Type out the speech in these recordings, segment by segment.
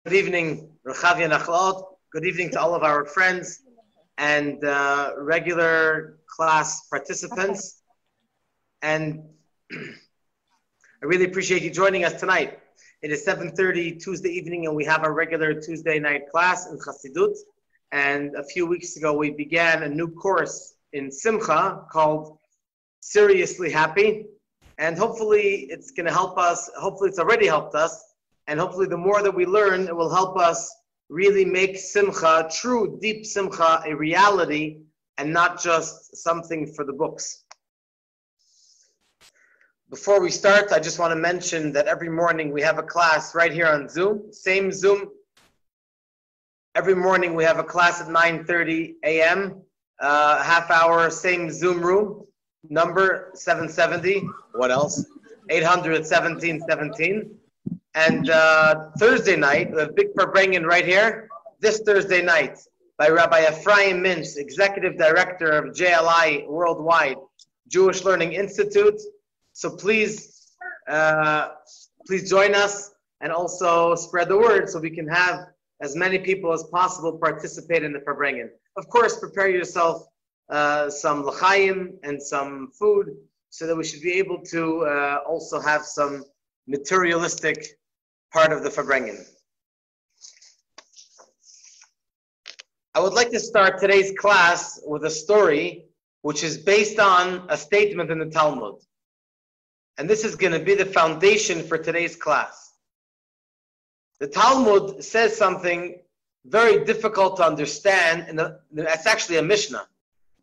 Good evening, Rechavia Nachlaot. Good evening to all of our friends and regular class participants. And I really appreciate you joining us tonight. It is 7:30 Tuesday evening, and we have our regular Tuesday night class in Chassidut. And a few weeks ago, we began a new course in Simcha called Seriously Happy. And hopefully it's going to help us. Hopefully it's already helped us. And hopefully the more that we learn, it will help us really make Simcha, true, deep Simcha, a reality and not just something for the books. Before we start, I just want to mention that every morning we have a class right here on Zoom, same Zoom. Every morning we have a class at 9:30 a.m., half hour, same Zoom room, number 770. What else? 800-1717. And Thursday night, we have Big Farbrengen right here, this Thursday night, by Rabbi Ephraim Mintz, Executive Director of JLI Worldwide Jewish Learning Institute. So please join us and also spread the word so we can have as many people as possible participate in the Farbrengen. Of course, prepare yourself some l'chaim and some food so that we should be able to also have some materialistic part of the Farbrengen. I would like to start today's class with a story which is based on a statement in the Talmud. And this is going to be the foundation for today's class. The Talmud says something very difficult to understand, and it's actually a Mishnah.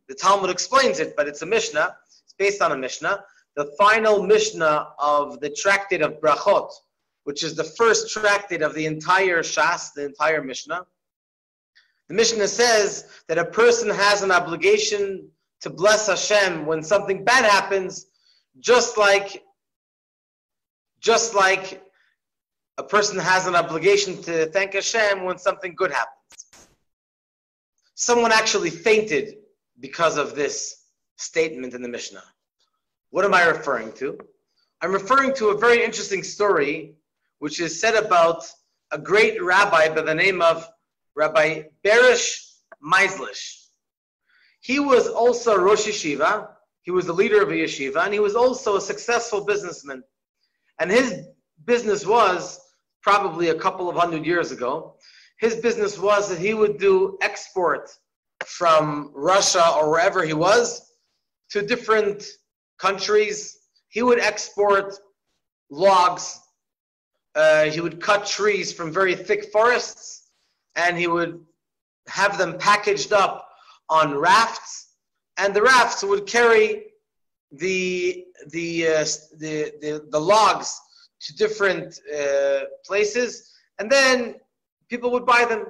The Talmud explains it, but it's a Mishnah. It's based on a Mishnah. The final Mishnah of the tractate of Brachot, which is the first tractate of the entire Shas, the entire Mishnah. The Mishnah says that a person has an obligation to bless Hashem when something bad happens, just like a person has an obligation to thank Hashem when something good happens. Someone actually fainted because of this statement in the Mishnah. What am I referring to? I'm referring to a very interesting story which is said about a great rabbi by the name of Rabbi Berish Meislish. He was also Rosh Yeshiva. He was the leader of a yeshiva, and he was also a successful businessman. And his business was, probably a couple of 100 years ago, his business was that he would do export from Russia or wherever he was to different countries. He would export logs. He would cut trees from very thick forests, and he would have them packaged up on rafts, and the rafts would carry the logs to different places, and then people would buy them.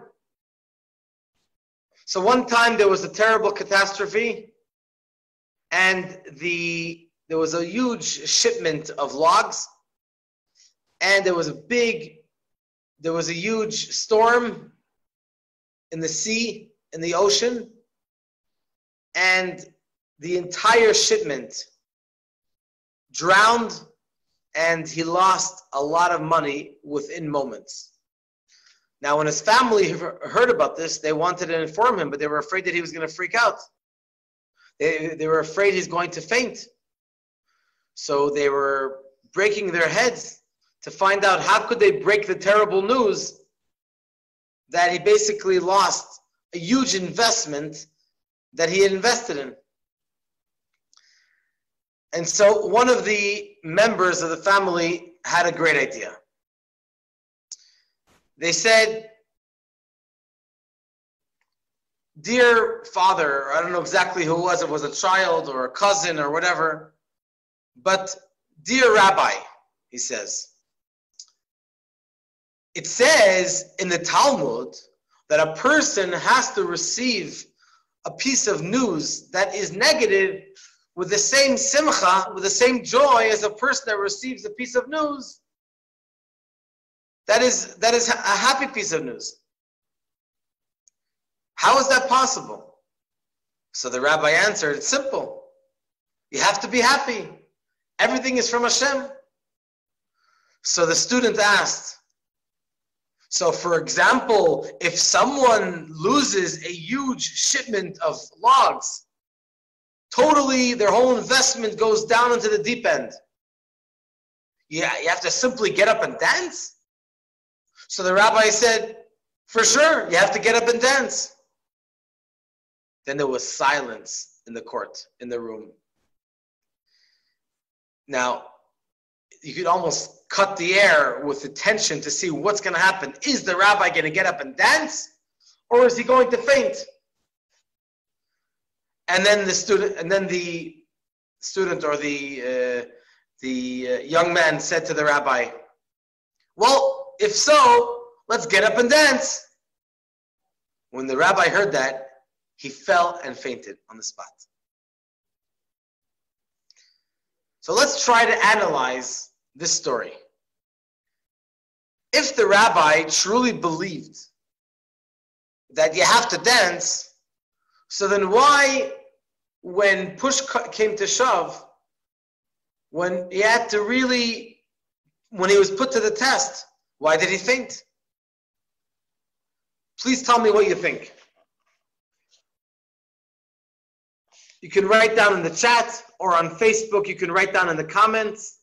So one time there was a terrible catastrophe, and there was a huge shipment of logs, and there was a huge storm in the sea, in the ocean, and the entire shipment drowned, and he lost a lot of money within moments. Now, when his family heard about this, they wanted to inform him, but they were afraid that he was going to freak out. They were afraid he's going to faint. So they were breaking their heads to find out how could they break the terrible news that he basically lost a huge investment that he had invested in. And so one of the members of the family had a great idea. They said, "Dear father," I don't know exactly who it was a child or a cousin or whatever, but "Dear Rabbi," he says, "it says in the Talmud that a person has to receive a piece of news that is negative with the same simcha, with the same joy as a person that receives a piece of news that is a happy piece of news. How is that possible?" So the rabbi answered, "It's simple. You have to be happy. Everything is from Hashem." So the student asked, So, for example, if someone loses a huge shipment of logs, totally their whole investment goes down into the deep end. Yeah, you have to simply get up and dance? So the rabbi said, for sure, you have to get up and dance. Then there was silence in the court, in the room. Now, you could almost cut the air with the tension to see what's going to happen. Is the rabbi going to get up and dance, or is he going to faint? And then the student or the young man said to the rabbi, well, if so, let's get up and dance. When the rabbi heard that, he fell and fainted on the spot. So let's try to analyze this story. If the rabbi truly believed that you have to dance, so then why, when push came to shove, when he had to really, when he was put to the test, why did he faint? Please tell me what you think. You can write down in the chat or on Facebook, you can write down in the comments.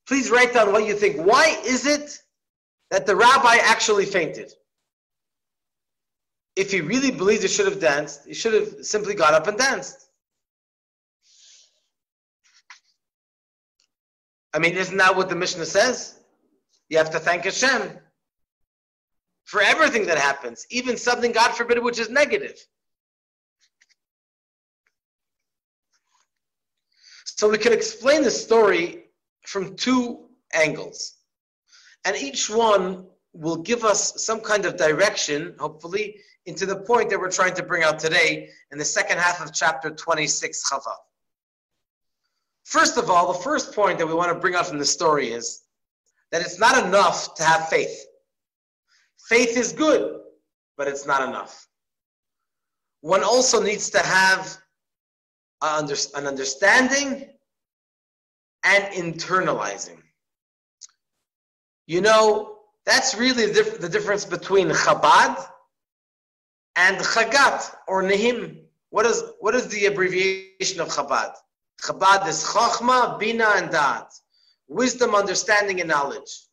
Please write down what you think. Why is it that the rabbi actually fainted? If he really believed he should have danced, he should have simply got up and danced. I mean, isn't that what the Mishnah says? You have to thank Hashem for everything that happens, even something, God forbid, which is negative. So we can explain the story from two angles. And each one will give us some kind of direction, hopefully, into the point that we're trying to bring out today in the second half of chapter 26, Chava. First of all, the first point that we want to bring out from the story is that it's not enough to have faith. Faith is good, but it's not enough. One also needs to have an understanding and internalizing. You know, that's really the difference between Chabad and Chagat or Nehim. What is the abbreviation of Chabad? Chabad is Chachma, Bina, and Da'at. Wisdom, understanding, and knowledge.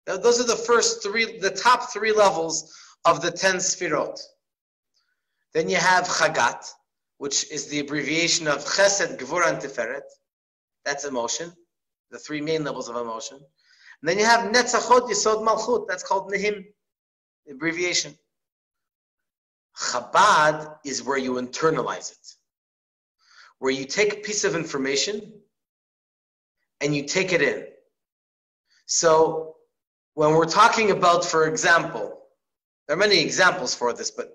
Now, those are the top three levels of the 10 Sfirot. Then you have Chagat, which is the abbreviation of Chesed, Gvura, and Tiferet. That's emotion, the three main levels of emotion. And then you have Netzachot, Yesod, Malchut. That's called Nehim, the abbreviation. Chabad is where you internalize it, where you take a piece of information and you take it in. So when we're talking about, for example, there are many examples for this, but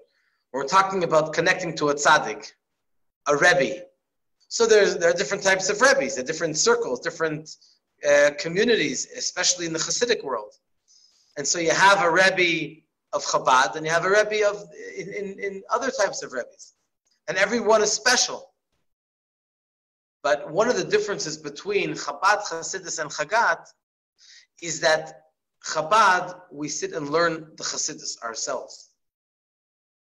we're talking about connecting to a tzaddik, a rebbe. So there are different types of rebbes, there are different circles, different communities, especially in the Hasidic world. And so you have a rebbe of Chabad and you have a rebbe in other types of rebbes. And every one is special. But one of the differences between Chabad, Hasidus, and Chagat is that Chabad, we sit and learn the Hasidus ourselves.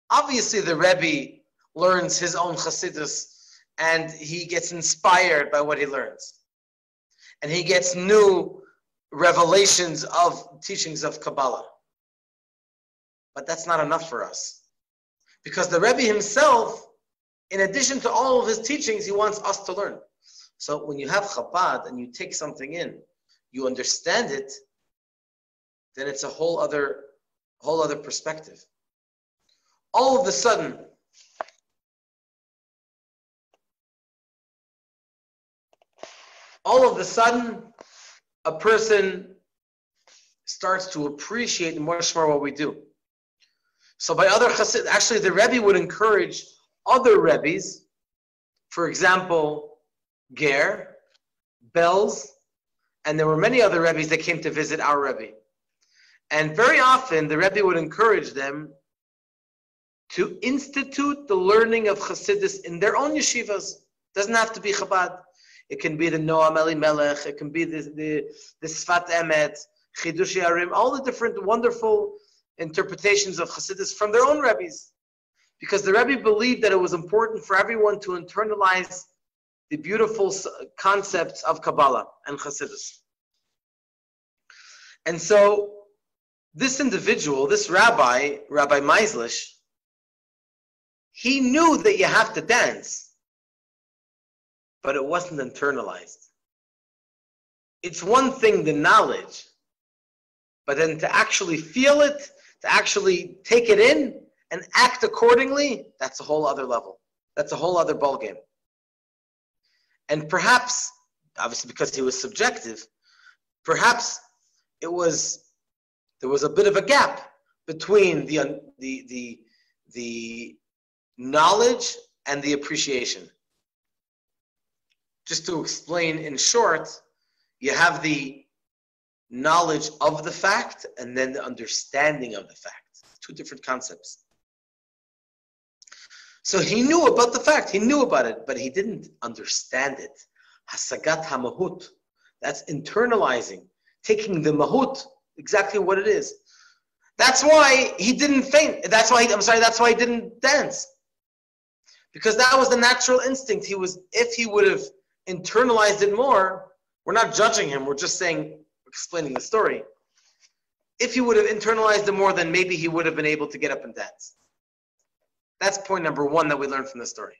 Obviously, the Rebbe learns his own Hasidus and he gets inspired by what he learns. And he gets new revelations of teachings of Kabbalah. But that's not enough for us. Because the Rebbe himself, in addition to all of his teachings, he wants us to learn. So when you have Chabad and you take something in, you understand it, then it's a whole other perspective. All of a sudden, a person starts to appreciate much more what we do. So by other Chassid, actually the Rebbe would encourage other Rebbes, for example, Ger, Belz, and there were many other Rebbes that came to visit our Rebbe. And very often the Rebbe would encourage them to institute the learning of Chassidus in their own yeshivas. Doesn't have to be Chabad. It can be the Noam Elimelech, it can be the Sfat Emet, Chidushei Harim, all the different wonderful interpretations of Chassidus from their own Rebbes. Because the Rebbe believed that it was important for everyone to internalize the beautiful concepts of Kabbalah and Chassidus. And so, this individual, this Rabbi Meislish, he knew that you have to dance, but it wasn't internalized. It's one thing, the knowledge, but then to actually feel it, to actually take it in and act accordingly, that's a whole other level. That's a whole other ballgame. And perhaps, obviously because he was subjective, perhaps there was a bit of a gap between the knowledge and the appreciation. Just to explain in short, you have the knowledge of the fact and then the understanding of the fact. Two different concepts. So he knew about the fact, he knew about it, but he didn't understand it. Hasagat hamahut, that's internalizing, taking the mahut, exactly what it is. That's why he didn't faint. That's why he didn't dance. Because that was the natural instinct. If he would have internalized it more, we're not judging him, we're just explaining the story. If he would have internalized it more, then maybe he would have been able to get up and dance. That's point number one that we learned from the story.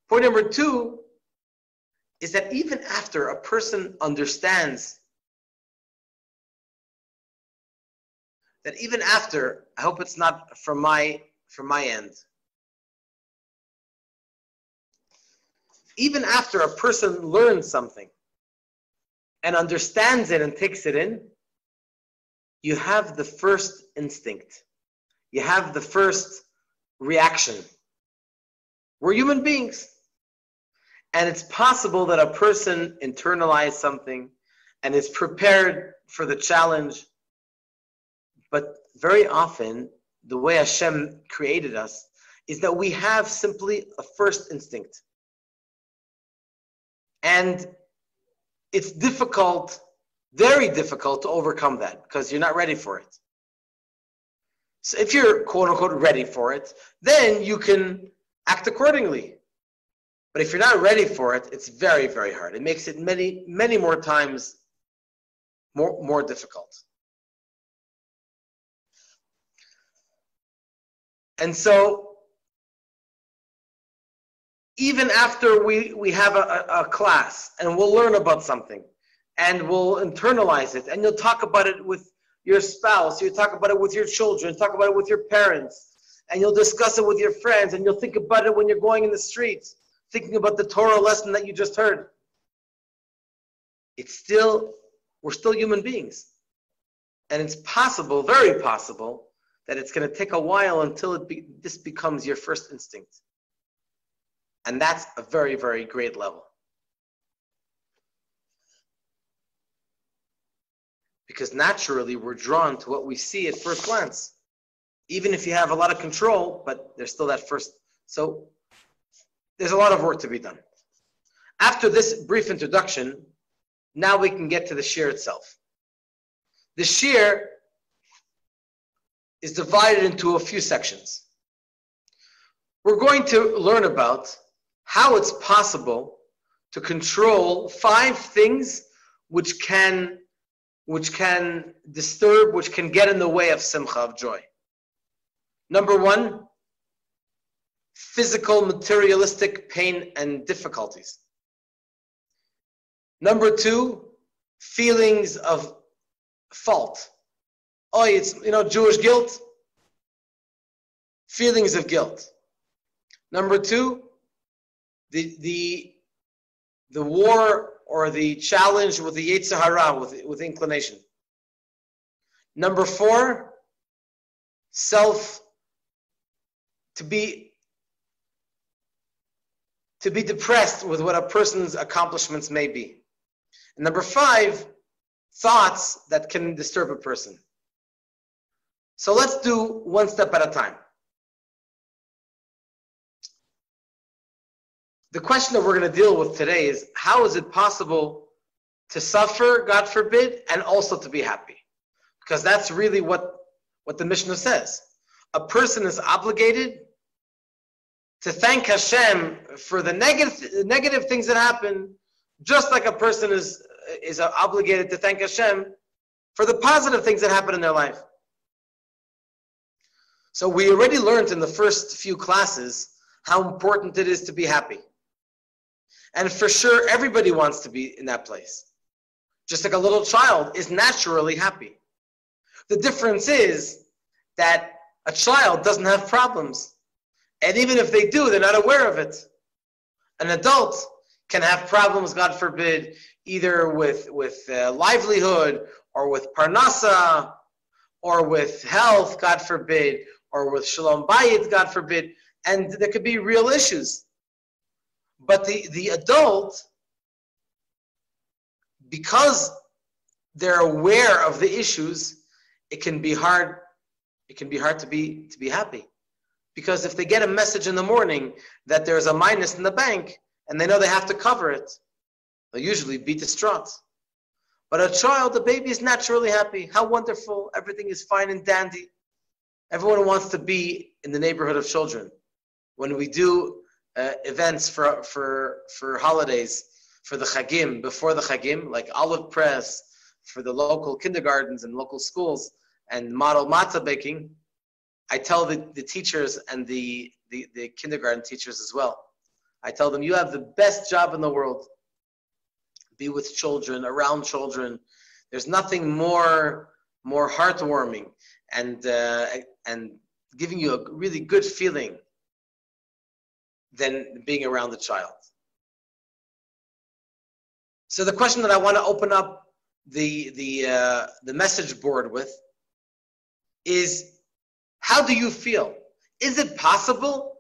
Point number two is that even after a person understands, that even after, I hope it's not from my end, even after a person learns something and understands it and takes it in, you have the first instinct. You have the first reaction. We're human beings. And it's possible that a person internalized something and is prepared for the challenge. But very often, the way Hashem created us is that we have simply a first instinct. And it's difficult, very difficult to overcome that because you're not ready for it. So if you're quote unquote ready for it, then you can act accordingly. But if you're not ready for it, it's very, very hard. It makes it many, many more times more difficult. And so, even after we have a class and we'll learn about something and we'll internalize it and you'll talk about it with your spouse, you'll talk about it with your children, talk about it with your parents, and you'll discuss it with your friends and you'll think about it when you're going in the streets, thinking about the Torah lesson that you just heard. We're still human beings. And it's possible, very possible, that it's going to take a while until this becomes your first instinct. And that's a very, very great level. Because naturally we're drawn to what we see at first glance. Even if you have a lot of control, but there's still that first. So there's a lot of work to be done. After this brief introduction, now we can get to the shir itself. The shir is divided into a few sections. We're going to learn about how it's possible to control 5 things which can disturb, which can get in the way of simcha, of joy. Number 1, physical, materialistic pain and difficulties. Number 2, feelings of fault. Oh, it's, Jewish guilt. Feelings of guilt. Number 2, the war or the challenge with the Yetzer Hara, with inclination. Number 4, to be depressed with what a person's accomplishments may be. And number 5, thoughts that can disturb a person. So let's do one step at a time. The question that we're going to deal with today is, how is it possible to suffer, God forbid, and also to be happy. Because that's really what the Mishnah says. A person is obligated to thank Hashem for the negative things that happen, just like a person is obligated to thank Hashem for the positive things that happen in their life. So we already learned in the first few classes how important it is to be happy. And for sure, everybody wants to be in that place. Just like a little child is naturally happy. The difference is that a child doesn't have problems. And even if they do, they're not aware of it. An adult can have problems, God forbid, either with livelihood, or with parnasa, or with health, God forbid, or with shalom bayit, God forbid, and there could be real issues. But the adult, because they're aware of the issues, it can be hard to be happy. Because if they get a message in the morning that there's a minus in the bank and they know they have to cover it, they'll usually be distraught. But a child, a baby, is naturally happy. How wonderful. Everything is fine and dandy. Everyone wants to be in the neighborhood of children. When we do events for holidays, for the Chagim, before the Chagim, like olive press, for the local kindergartens and local schools, and model matzah baking, I tell the teachers and the kindergarten teachers as well. I tell them, you have the best job in the world. Be with children, around children. There's nothing more heartwarming and giving you a really good feeling than being around the child. So the question that I want to open up the message board with is, how do you feel? Is it possible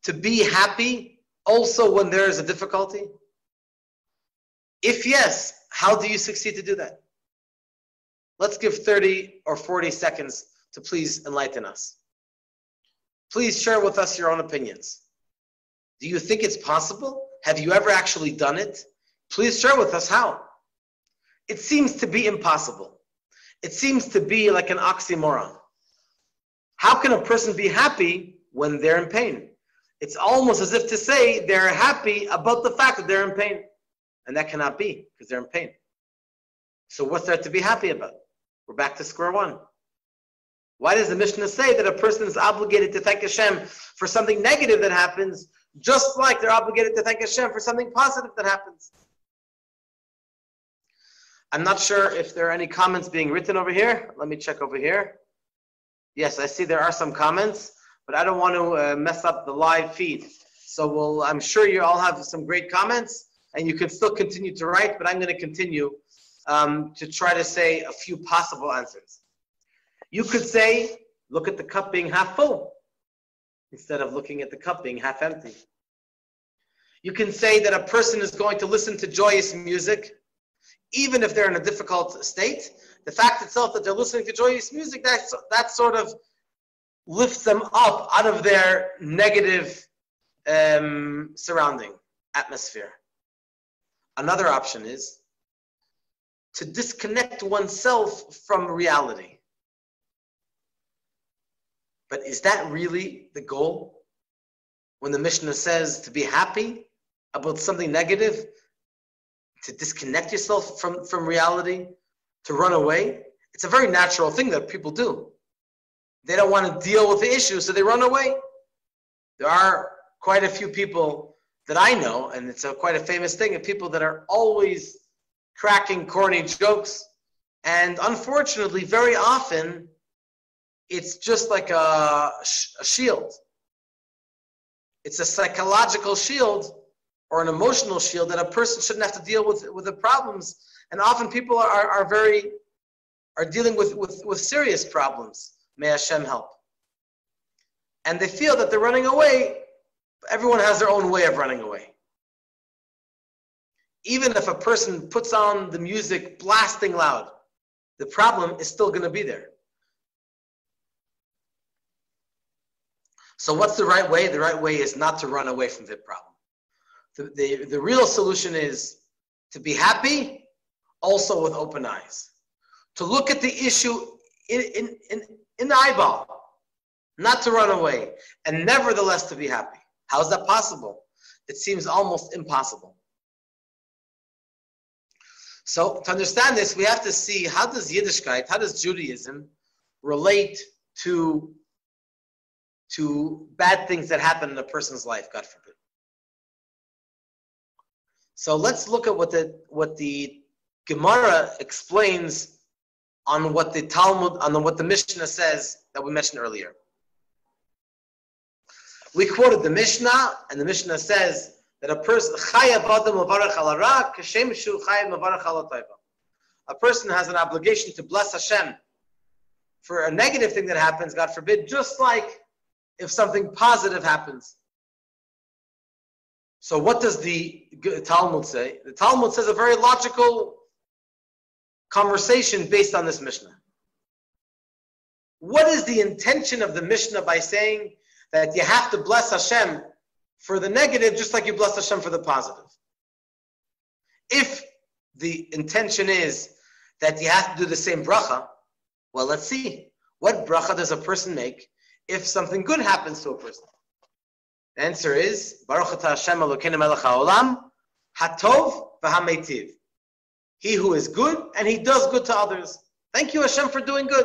to be happy also when there is a difficulty? If yes, how do you succeed to do that? Let's give 30 or 40 seconds to please enlighten us. Please share with us your own opinions. Do you think it's possible? Have you ever actually done it? Please share with us how. It seems to be impossible. It seems to be like an oxymoron. How can a person be happy when they're in pain? It's almost as if to say they're happy about the fact that they're in pain. And that cannot be, because they're in pain. So what's there to be happy about? We're back to square one. Why does the Mishnah say that a person is obligated to thank Hashem for something negative that happens, just like they're obligated to thank Hashem for something positive that happens? I'm not sure if there are any comments being written over here. Let me check over here. Yes, I see there are some comments, but I don't want to mess up the live feed. So I'm sure you all have some great comments, and you can still continue to write, but I'm going to continue to try to say a few possible answers. You could say, look at the cup being half full, instead of looking at the cup being half empty. You can say that a person is going to listen to joyous music, even if they're in a difficult state. The fact itself that they're listening to joyous music, that sort of lifts them up out of their negative surrounding atmosphere. Another option is to disconnect oneself from reality. But is that really the goal? When the Mishnah says to be happy about something negative, to disconnect yourself from reality, to run away, it's a very natural thing that people do. They don't want to deal with the issue, so they run away. There are quite a few people that I know, and it's quite a famous thing, of people that are always cracking corny jokes, and unfortunately, very often, it's just like a shield. It's a psychological shield or an emotional shield that a person shouldn't have to deal with the problems. And often people are dealing with serious problems. May Hashem help. And they feel that they're running away. Everyone has their own way of running away. Even if a person puts on the music blasting loud, the problem is still going to be there. So what's the right way? The right way is not to run away from the problem. The real solution is to be happy also with open eyes. To look at the issue in the eyeball, not to run away, and nevertheless to be happy. How is that possible? It seems almost impossible. So to understand this, we have to see, how does Yiddishkeit, how does Judaism relate to bad things that happen in a person's life, God forbid. So let's look at what the Gemara explains on what the Talmud, on what the Mishnah says that we mentioned earlier. We quoted the Mishnah, and the Mishnah says that a person a person has an obligation to bless Hashem for a negative thing that happens, God forbid, just like if something positive happens. So what does the Talmud say? The Talmud says a very logical conversation based on this Mishnah. What is the intention of the Mishnah by saying that you have to bless Hashem for the negative just like you bless Hashem for the positive? If the intention is that you have to do the same bracha, well, let's see. What bracha does a person make if something good happens to a person? The answer is, Baruch atah Hashem Elokeinu melech haolam, hatov v'hameitiv. He who is good and he does good to others. Thank you, Hashem, for doing good.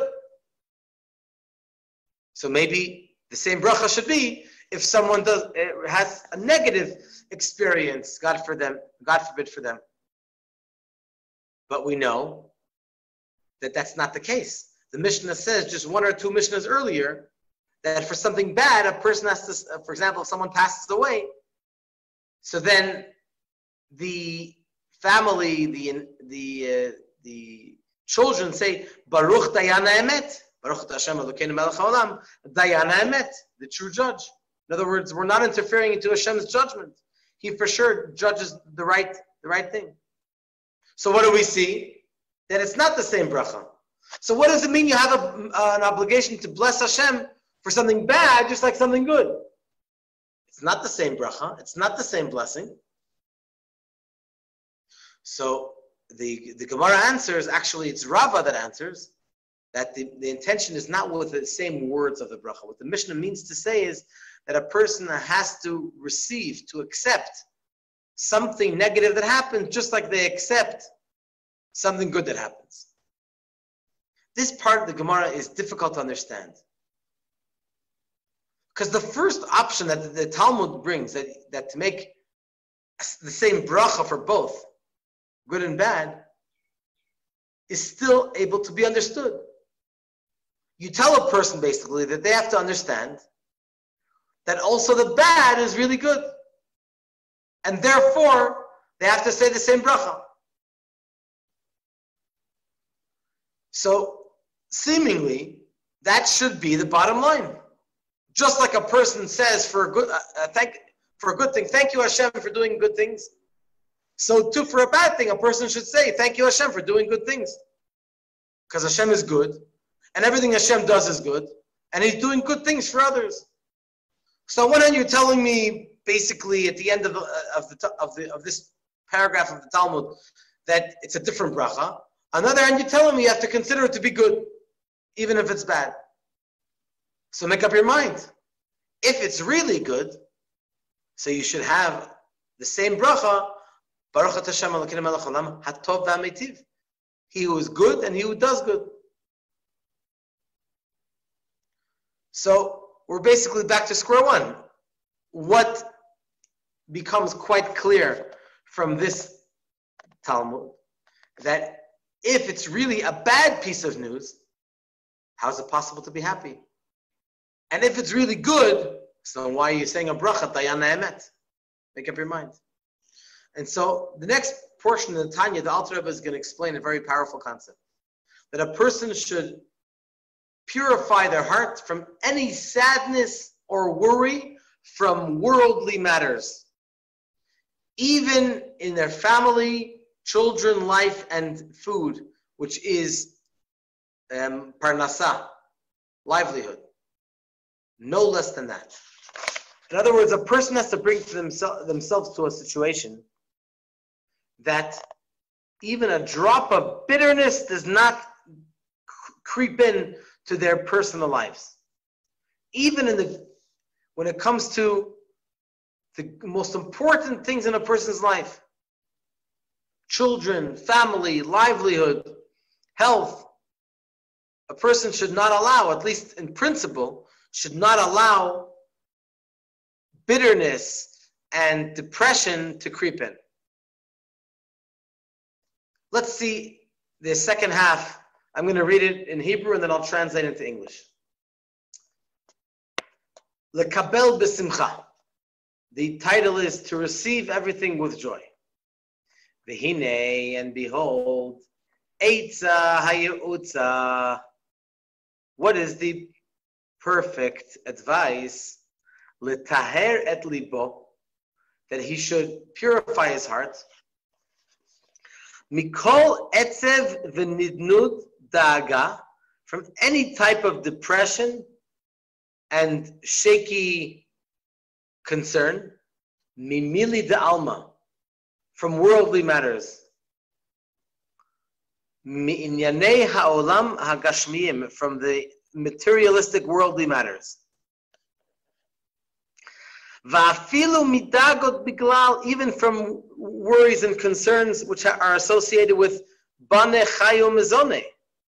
So maybe the same bracha should be if someone has a negative experience, God forbid for them. But we know that that's not the case. The Mishnah says just one or two Mishnahs earlier that for something bad, a person has to, for example, if someone passes away, so then the family, the children say, Baruch Dayana Emet, Baruch Hashem Elokeinu melech haolam, Dayana Emet, the true judge. In other words, we're not interfering into Hashem's judgment. He for sure judges the right thing. So what do we see? That it's not the same bracha. So what does it mean you have an obligation to bless Hashem for something bad just like something good? It's not the same bracha. It's not the same blessing. So the Gemara answers, actually it's Rava that answers, that the intention is not with the same words of the bracha. What the Mishnah means to say is that a person has to receive, to accept something negative that happens just like they accept something good that happens. This part of the Gemara is difficult to understand. Because the first option that the Talmud brings, that to make the same bracha for both, good and bad, is still able to be understood. You tell a person basically that they have to understand that also the bad is really good. And therefore, they have to say the same bracha. So, seemingly, that should be the bottom line. Just like a person says for a good thing, thank you Hashem for doing good things. So too for a bad thing, a person should say, thank you Hashem for doing good things. Because Hashem is good, and everything Hashem does is good, and He's doing good things for others. So on one hand, you're telling me, basically, at the end of this paragraph of the Talmud, that it's a different bracha. On the other hand, you're telling me you have to consider it to be good, even if it's bad. So make up your mind. If it's really good, so you should have the same bracha, Baruch atah Hashem Elokeinu melech haolam, hatov v'hameitiv. He who is good and he who does good. So we're basically back to square one. What becomes quite clear from this Talmud, that if it's really a bad piece of news, how is it possible to be happy? And if it's really good, so why are you saying a bracha, Dayana Emet? Make up your mind. And so the next portion of the Tanya, the Alter Rebbe is going to explain a very powerful concept. That a person should purify their heart from any sadness or worry from worldly matters. Even in their family, children, life, and food, which is parnasa, livelihood. No less than that. In other words, a person has to bring to themselves to a situation that even a drop of bitterness does not creep in to their personal lives. Even when it comes to the most important things in a person's life, children, family, livelihood, health, a person should not allow, at least in principle, should not allow bitterness and depression to creep in. Let's see the second half. I'm going to read it in Hebrew and then I'll translate it into English. Lekabel b'simcha. The title is to receive everything with joy. V'hinei, and behold, eitza hayutza. What is the perfect advice? Letaher et libo, that he should purify his heart. Mikol etzev v'nidnud daga, from any type of depression and shaky concern. Mimili de alma, from worldly matters. Mi'inyanei ha'olam hagashmiyim, from the materialistic worldly matters. Va'afilu midagot biglal, even from worries and concerns which are associated with bane chayu mezone,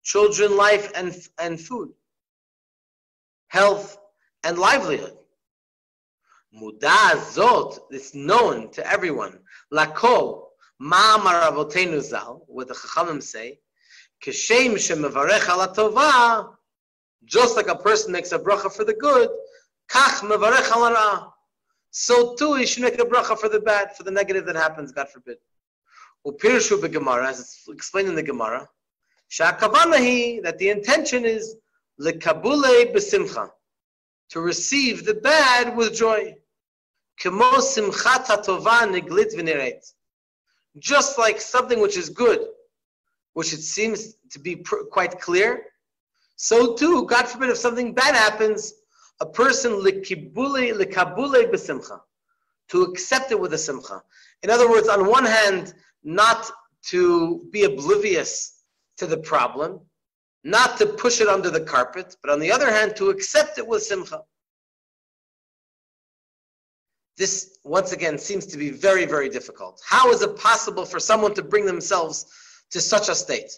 children, life, and food, health, and livelihood. Muda zot, it's known to everyone. Lakol ma'amar avotenu zal, what the Chachamim say, kishem shemevarech ala tova, just like a person makes a bracha for the good, kach mevarech ala ra'ah, so too he should make a bracha for the bad, for the negative that happens, God forbid. Upirshu beGemara, as it's explained in the Gemara, sha'akavanahi, that the intention is lekabule besimcha, to receive the bad with joy. Kemo simchat hatova niglit v'neret, just like something which is good, which it seems to be quite clear, so too, God forbid, if something bad happens, a person lekabule besimcha, to accept it with a simcha. In other words, on one hand, not to be oblivious to the problem, not to push it under the carpet, but on the other hand, to accept it with simcha. This, once again, seems to be very, very difficult. How is it possible for someone to bring themselves to such a state?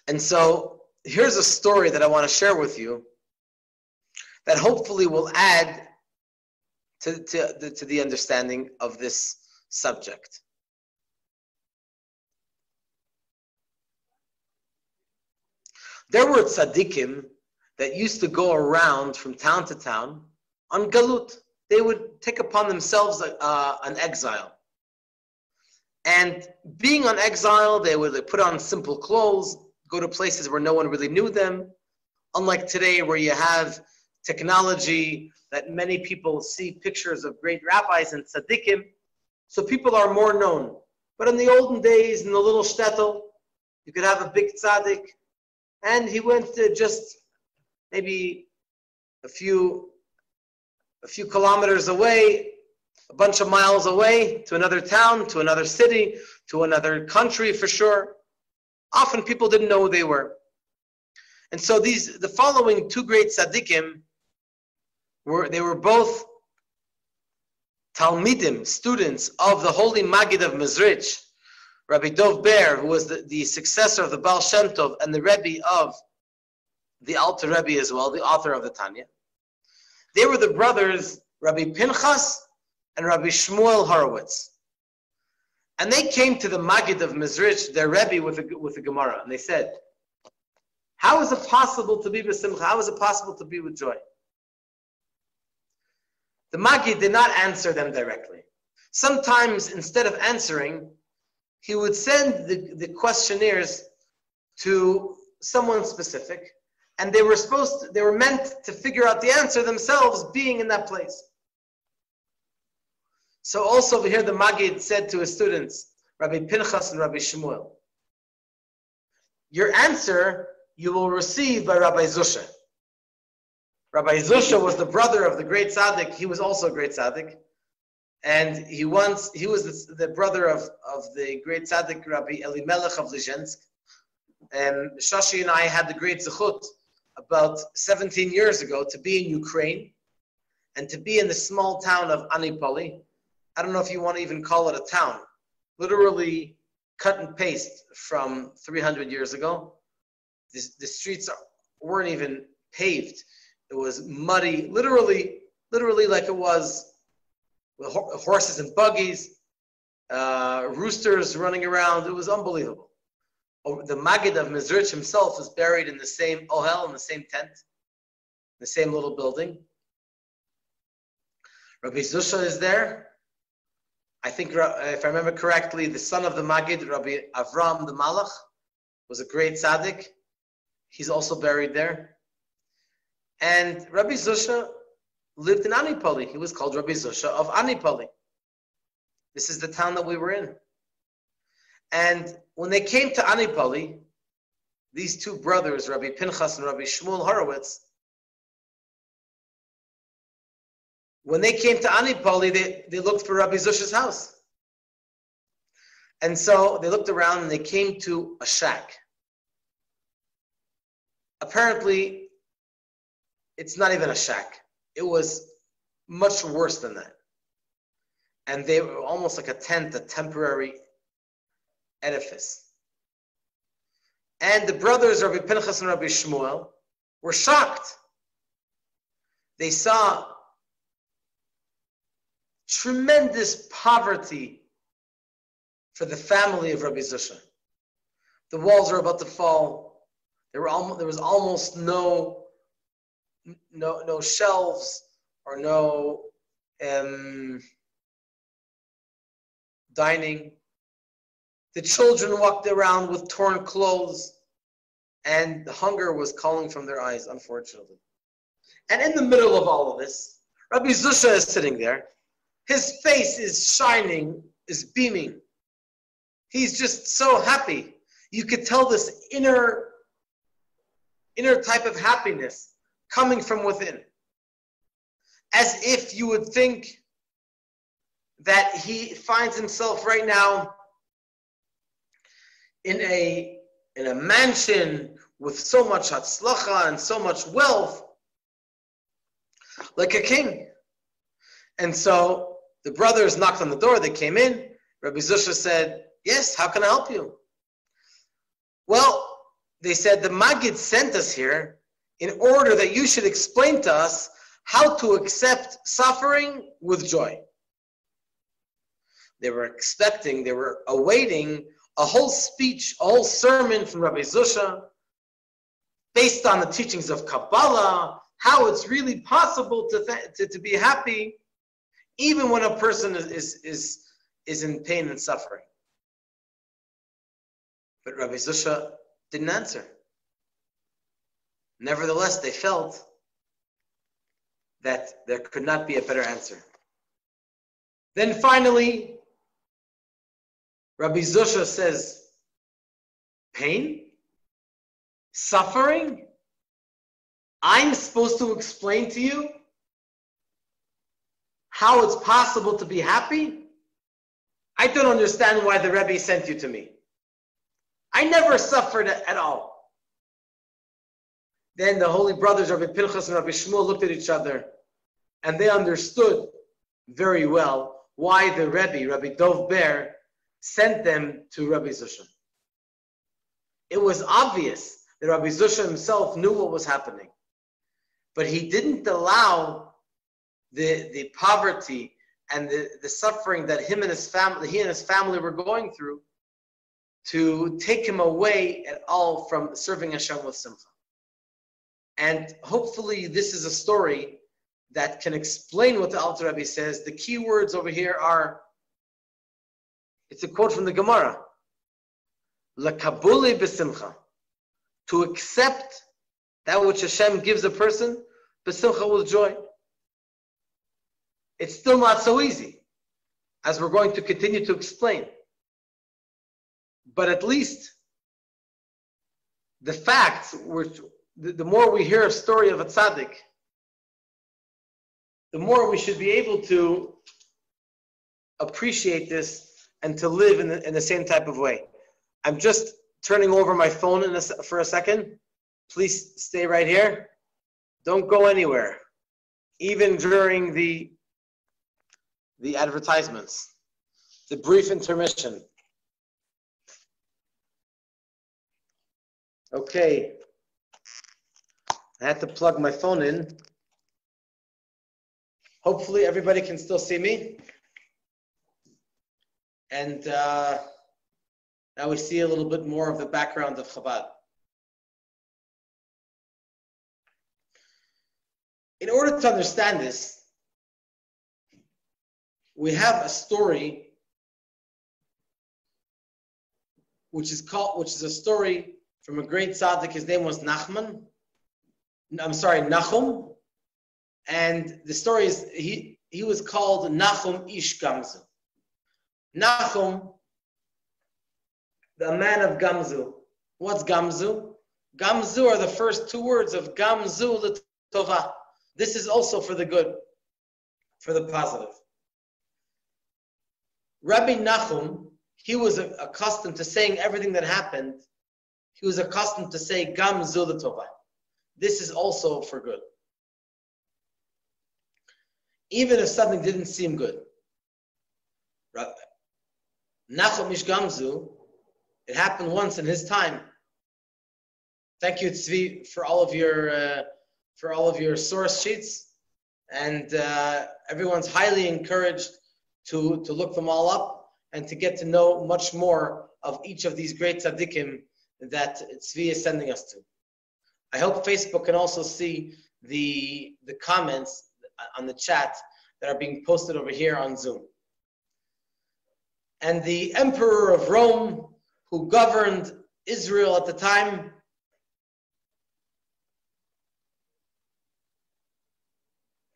And so, here's a story that I want to share with you that hopefully will add to the understanding of this subject. There were tzaddikim that used to go around from town to town on galut. They would take upon themselves an exile. And being on exile, they would put on simple clothes, go to places where no one really knew them. Unlike today, where you have technology that many people see pictures of great rabbis and tzaddikim, so people are more known. But in the olden days, in the little shtetl, you could have a big tzaddik, and he went to just maybe a few kilometers away, a bunch of miles away, to another town, to another city, to another country for sure. Often people didn't know who they were. And so the following two great tzaddikim, they were both Talmidim, students of the holy Maggid of Mezrich, Rabbi Dov Ber, who was the successor of the Baal Shem Tov and the Rebbe of the Alter Rebbe as well, the author of the Tanya. They were the brothers, Rabbi Pinchas and Rabbi Shmuel Horowitz. And they came to the Maggid of Mezrich, their Rebbe, with a Gemara, and they said, how is it possible to be b'simcha? How is it possible to be with joy? The Maggid did not answer them directly. Sometimes, instead of answering, he would send the questionnaires to someone specific, and they were meant to figure out the answer themselves, being in that place. So also over here, the Maggid said to his students, Rabbi Pinchas and Rabbi Shmuel, your answer you will receive by Rabbi Zusha. Rabbi Zusha was the brother of the great tzaddik. He was also a great tzaddik. And he was the brother of the great tzaddik Rabbi Elimelech of Lizhensk. And Shashi and I had the great zechut about 17 years ago to be in Ukraine and to be in the small town of Anipoli. I don't know if you want to even call it a town. Literally cut and paste from 300 years ago. The streets weren't even paved. It was muddy, literally like it was with horses and buggies, roosters running around. It was unbelievable. The Maggid of Mezrich himself is buried in the same ohel, in the same tent, the same little building. Rabbi Zusha is there. I think, if I remember correctly, the son of the Maggid, Rabbi Avram the Malach, was a great tzaddik. He's also buried there. And Rabbi Zusha lived in Anipoli. He was called Rabbi Zusha of Anipoli. This is the town that we were in. And when they came to Anipoli, these two brothers, Rabbi Pinchas and Rabbi Shmuel Horowitz, when they came to Anipoli, they looked for Rabbi Zusha's house. And so they looked around and they came to a shack. Apparently, it's not even a shack. It was much worse than that. And they were almost like a tent, a temporary edifice. And the brothers, Rabbi Pinchas and Rabbi Shmuel, were shocked. They saw tremendous poverty for the family of Rabbi Zusha. The walls were about to fall. There was almost no shelves or no dining. The children walked around with torn clothes, and the hunger was calling from their eyes, unfortunately. And in the middle of all of this, Rabbi Zusha is sitting there. His face is shining, is beaming. He's just so happy. You could tell this inner type of happiness coming from within. As if you would think that he finds himself right now in a mansion with so much hatzlacha and so much wealth, like a king. And so the brothers knocked on the door. They came in. Rabbi Zusha said, "Yes, how can I help you?" Well, they said, the Maggid sent us here in order that you should explain to us how to accept suffering with joy. They were awaiting a whole speech, a whole sermon from Rabbi Zusha based on the teachings of Kabbalah, how it's really possible to be happy even when a person is in pain and suffering. But Rabbi Zusha didn't answer. Nevertheless, they felt that there could not be a better answer. Then finally, Rabbi Zusha says, pain? Suffering? I'm supposed to explain to you how it's possible to be happy? I don't understand why the Rebbe sent you to me. I never suffered at all. Then the holy brothers, Rabbi Pinchas and Rabbi Shmuel, looked at each other, and they understood very well why the Rebbe, Rabbi Dov Ber, sent them to Rabbi Zusha. It was obvious that Rabbi Zusha himself knew what was happening, but he didn't allow the poverty and the suffering that he and his family were going through to take him away at all from serving Hashem with simcha. And hopefully this is a story that can explain what the Alter Rebbe says. The key words over here are, it's a quote from the Gemara, L'kabuli b'simcha, to accept that which Hashem gives a person, b'simcha, with joy. It's still not so easy, as we're going to continue to explain. But at least the facts, the more we hear a story of a tzaddik, the more we should be able to appreciate this and to live in the same type of way. I'm just turning over my phone for a second. Please stay right here. Don't go anywhere, even during the advertisements, the brief intermission. Okay, I had to plug my phone in. Hopefully everybody can still see me. And now we see a little bit more of the background of Chabad. In order to understand this, we have a story which is a story from a great tzaddik. His name was Nachum. And the story is he was called Nachum Ish Gamzu. Nachum, the man of Gamzu. What's Gamzu? Gamzu are the first two words of Gamzu L'Tova. This is also for the good, for the positive. Rabbi Nachum, he was accustomed to saying everything that happened. He was accustomed to say Gamzu L'Tova. This is also for good. Even if something didn't seem good. Nachum Ish Gamzu, it happened once in his time. Thank you, Tzvi, for all of your source sheets, and everyone's highly encouraged to look them all up and to get to know much more of each of these great tzaddikim that Tzvi is sending us to. I hope Facebook can also see the comments on the chat that are being posted over here on Zoom. And the emperor of Rome, who governed Israel at the time,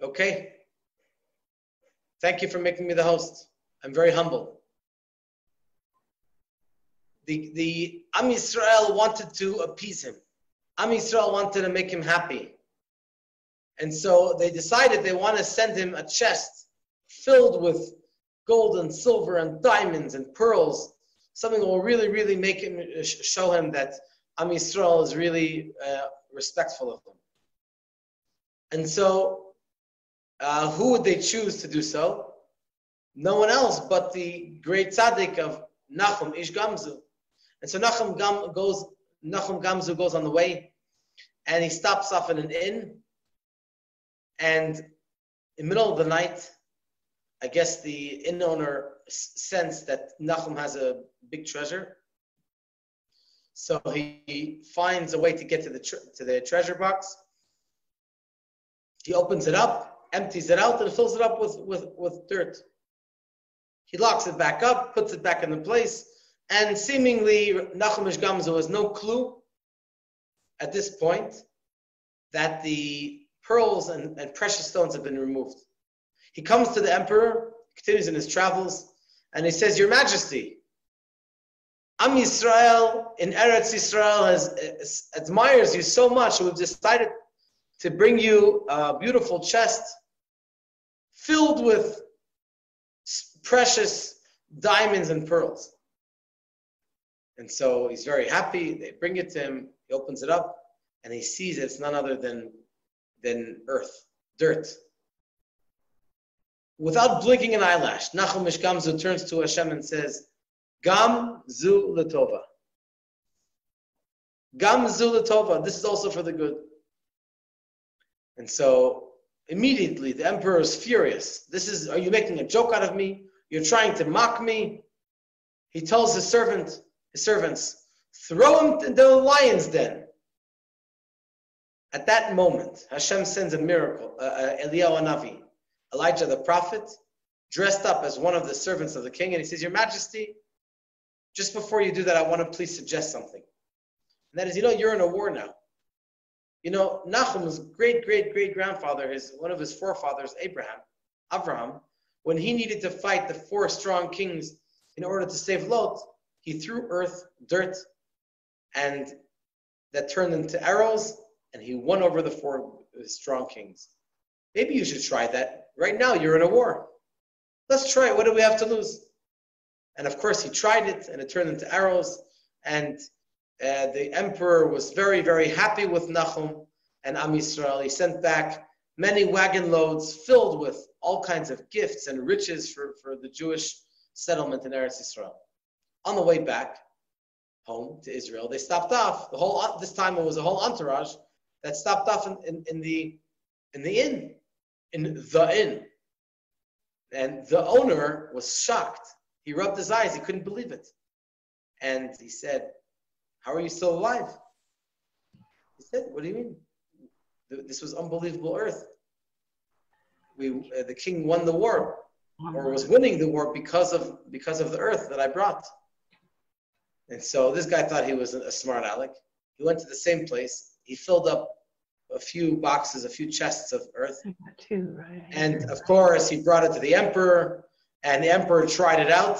okay. Thank you for making me the host. I'm very humble. The Am Yisrael wanted to appease him. Am Yisrael wanted to make him happy. And so they decided they want to send him a chest filled with gold and silver and diamonds and pearls. Something that will really, really make him, show him that Am Yisrael is really respectful of him. And so who would they choose to do so? No one else but the great tzaddik of Nachum Ish Gamzu. And so Nachum Gamzu goes on the way, and he stops off in an inn. And in the middle of the night, I guess the inn owner sensed that Nachum has a big treasure. So he finds a way to get to the treasure box. He opens it up, empties it out, and fills it up with dirt. He locks it back up, puts it back in the place, and seemingly Nachum Ish Gamzu has no clue at this point that the pearls and precious stones have been removed. He comes to the emperor, continues in his travels, and he says, Your Majesty, Am Yisrael in Eretz Yisrael admires you so much, we've decided to bring you a beautiful chest filled with precious diamonds and pearls. And so he's very happy. They bring it to him. He opens it up, and he sees it's none other than earth, dirt. Without blinking an eyelash, Nachum Ish Gamzu turns to Hashem and says, Gam zu l'tova. Gam zu l'tova. This is also for the good. And so immediately the emperor is furious. Are you making a joke out of me? You're trying to mock me? He tells his servants, throw him into the lion's den. At that moment, Hashem sends a miracle. Eliyahu Hanavi, Elijah the prophet, dressed up as one of the servants of the king, and he says, Your Majesty, just before you do that, I want to please suggest something. And that is, you're in a war now. Nachum's great-great-great-grandfather, one of his forefathers, Abraham, when he needed to fight the 4 strong kings in order to save Lot, he threw dirt, and that turned into arrows, and he won over the 4 strong kings. Maybe you should try that. Right now, you're in a war. Let's try it. What do we have to lose? And of course, he tried it, and it turned into arrows. And the emperor was very, very happy with Nachum and Am Yisrael. He sent back many wagon loads filled with all kinds of gifts and riches for the Jewish settlement in Eretz Yisrael. On the way back home to Israel, they stopped off. This time it was a whole entourage that stopped off in the inn. And the owner was shocked. He rubbed his eyes. He couldn't believe it. And he said, "How are you still alive?" He said, "What do you mean? This was unbelievable earth. The king won the war, or was winning the war because of the earth that I brought." And so this guy thought he was a smart aleck. He went to the same place. He filled up a few chests of earth. And of course, he brought it to the emperor, and the emperor tried it out.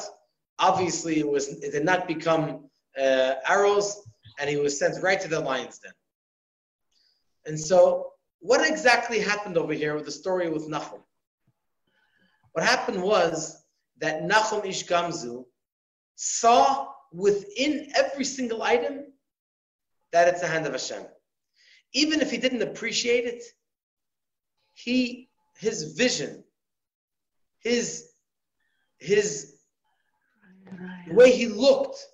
Obviously, it did not become arrows, and he was sent right to the lion's den. And so, what exactly happened over here with the story with Nachum? What happened was that Nachum Ish Gamzu saw within every single item that it's the hand of Hashem. Even if he didn't appreciate it, his vision, the way he looked,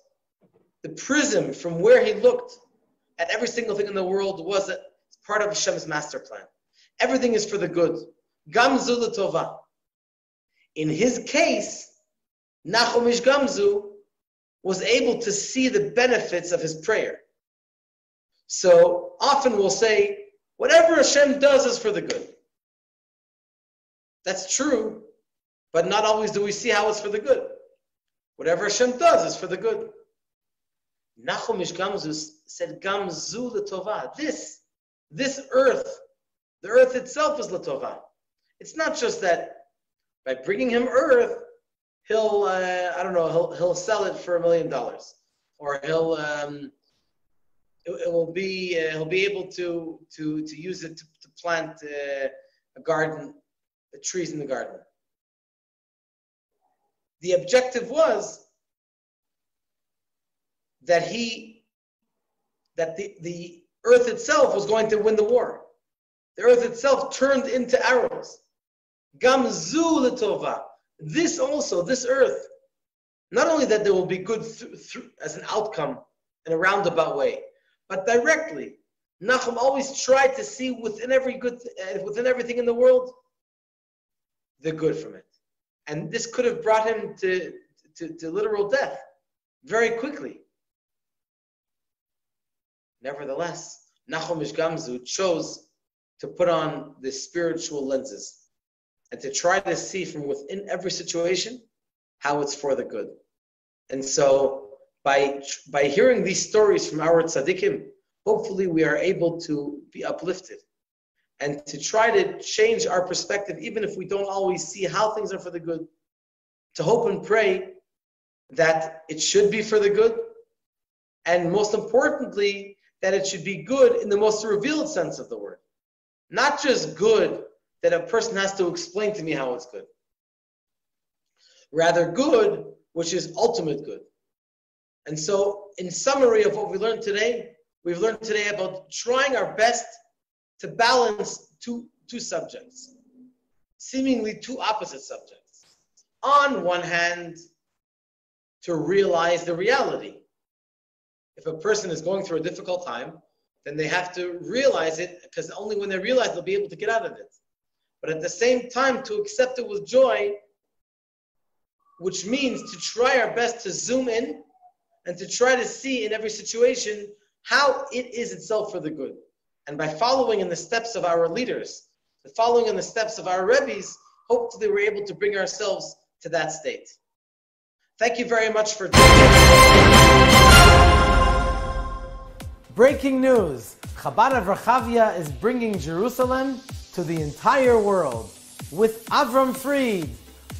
the prism from where he looked at every single thing in the world was part of Hashem's master plan. Everything is for the good. Gamzu l'tova. In his case, Nachum Ish Gamzu was able to see the benefits of his prayer. So often we'll say, whatever Hashem does is for the good. That's true, but not always do we see how it's for the good. Whatever Hashem does is for the good. Nachum Ish Gamzu said, Gamzu l'tova. This earth, the earth itself is l'tova. It's not just that by bringing him earth, he'll sell it for $1 million, or he'll be able to use it to plant a garden, the trees in the garden. The objective was that the earth itself was going to win the war. The earth itself turned into arrows. Gamzu l'tova. This earth, not only that there will be good as an outcome in a roundabout way, but directly. Nachum always tried to see within everything in the world, the good from it. And this could have brought him to literal death very quickly. Nevertheless, Nachum Ish Gamzu chose to put on the spiritual lenses and to try to see from within every situation how it's for the good. And so, by hearing these stories from our tzaddikim, hopefully we are able to be uplifted and to try to change our perspective, even if we don't always see how things are for the good, to hope and pray that it should be for the good, and most importantly, that it should be good in the most revealed sense of the word. Not just good that a person has to explain to me how it's good. Rather good, which is ultimate good. And so, in summary of what we learned today, we've learned today about trying our best to balance two subjects, seemingly two opposite subjects. On one hand, to realize the reality. If a person is going through a difficult time, then they have to realize it, because only when they realize they'll be able to get out of it. But at the same time, to accept it with joy, which means to try our best to zoom in and to try to see in every situation how it is itself for the good. And by following in the steps of our leaders, following in the steps of our Rebbes, hopefully we're able to bring ourselves to that state. Thank you very much for joining us. Breaking news. Chabad of Rechavia is bringing Jerusalem to the entire world with Avram Fried,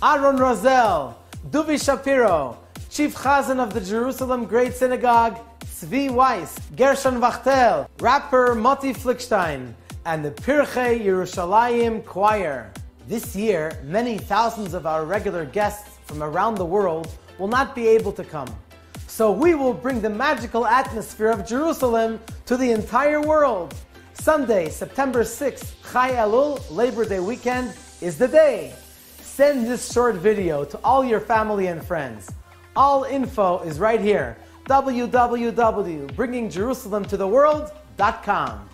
Aaron Rosel, Duvi Shapiro, Chief Chazan of the Jerusalem Great Synagogue, Tzvi Weiss, Gershon Wachtel, rapper Moti Flickstein, and the Pirchei Yerushalayim Choir. This year, many thousands of our regular guests from around the world will not be able to come. So we will bring the magical atmosphere of Jerusalem to the entire world. Sunday, September 6th, Chai Elul, Labor Day weekend, is the day. Send this short video to all your family and friends. All info is right here. www.bringingjerusalemtotheworld.com